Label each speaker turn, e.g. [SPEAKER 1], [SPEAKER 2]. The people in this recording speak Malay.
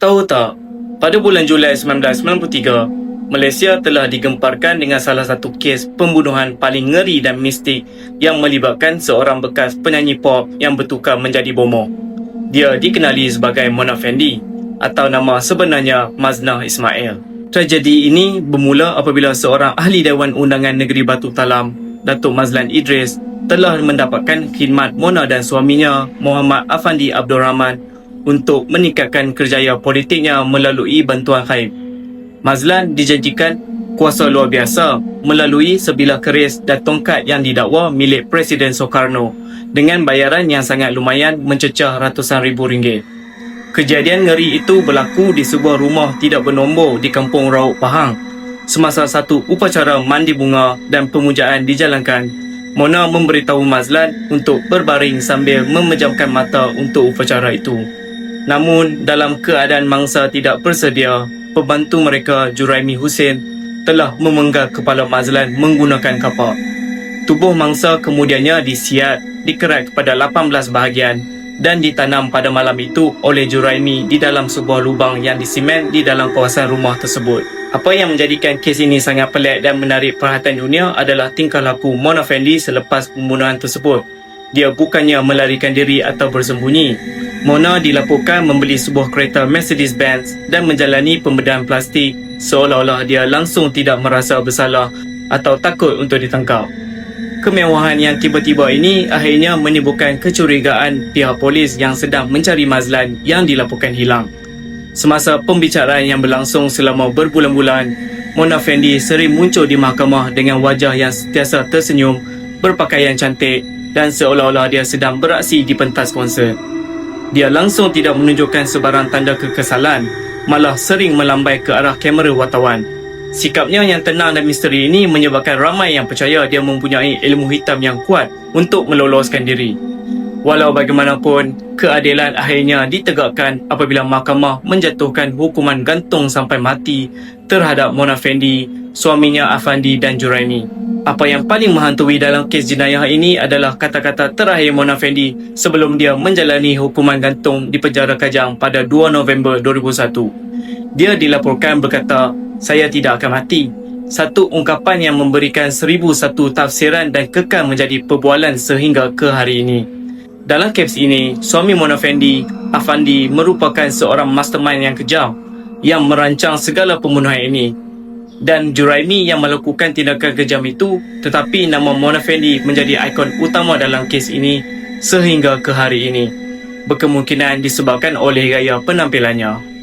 [SPEAKER 1] Tahu tak, pada bulan Julai 1993, Malaysia telah digemparkan dengan salah satu kes pembunuhan paling ngeri dan mistik yang melibatkan seorang bekas penyanyi pop yang bertukar menjadi bomoh. Dia dikenali sebagai Mona Fendi atau nama sebenarnya Maznah Ismail. Tragedi ini bermula apabila seorang ahli Dewan Undangan Negeri Batu Talam, Datuk Mazlan Idris, telah mendapatkan khidmat Mona dan suaminya Muhammad Afandi Abdul Rahman untuk meningkatkan kerjaya politiknya melalui bantuan khaib. Mazlan dijanjikan kuasa luar biasa melalui sebilah keris dan tongkat yang didakwa milik Presiden Soekarno dengan bayaran yang sangat lumayan mencecah ratusan ribu ringgit. Kejadian ngeri itu berlaku di sebuah rumah tidak bernombor di Kampung Rauk Pahang. Semasa satu upacara mandi bunga dan pemujaan dijalankan, Mona memberitahu Mazlan untuk berbaring sambil memejamkan mata untuk upacara itu. Namun, dalam keadaan mangsa tidak bersedia, pembantu mereka Juraimi Hussein telah memenggal kepala Mazlan menggunakan kapak. Tubuh mangsa kemudiannya disiat, dikerat kepada 18 bahagian dan ditanam pada malam itu oleh Juraimi di dalam sebuah lubang yang disimen di dalam kawasan rumah tersebut. Apa yang menjadikan kes ini sangat pelik dan menarik perhatian dunia adalah tingkah laku Mona Fendi selepas pembunuhan tersebut. Dia bukannya melarikan diri atau bersembunyi. Mona dilaporkan membeli sebuah kereta Mercedes-Benz dan menjalani pembedahan plastik seolah-olah dia langsung tidak merasa bersalah atau takut untuk ditangkap. Kemewahan yang tiba-tiba ini akhirnya menimbulkan kecurigaan pihak polis yang sedang mencari Mazlan yang dilaporkan hilang. Semasa pembicaraan yang berlangsung selama berbulan-bulan, Mona Fendi sering muncul di mahkamah dengan wajah yang sentiasa tersenyum, berpakaian cantik dan seolah-olah dia sedang beraksi di pentas konsert. Dia langsung tidak menunjukkan sebarang tanda kekesalan, malah sering melambai ke arah kamera wartawan. Sikapnya yang tenang dan misteri ini menyebabkan ramai yang percaya dia mempunyai ilmu hitam yang kuat untuk meloloskan diri. Walau bagaimanapun, keadilan akhirnya ditegakkan apabila mahkamah menjatuhkan hukuman gantung sampai mati terhadap Mona Fendi, suaminya Afandi dan Juraimi. Apa yang paling menghantui dalam kes jenayah ini adalah kata-kata terakhir Mona Fendi sebelum dia menjalani hukuman gantung di penjara Kajang pada 2 November 2001. Dia dilaporkan berkata, "Saya tidak akan mati." Satu ungkapan yang memberikan 1001 tafsiran dan kekal menjadi perbualan sehingga ke hari ini. Dalam kes ini, suami Mona Fendi, Afandi, merupakan seorang mastermind yang kejam yang merancang segala pembunuhan ini. Dan Juraimi yang melakukan tindakan kejam itu, tetapi nama Mona Fendi menjadi ikon utama dalam kes ini sehingga ke hari ini. Berkemungkinan disebabkan oleh gaya penampilannya.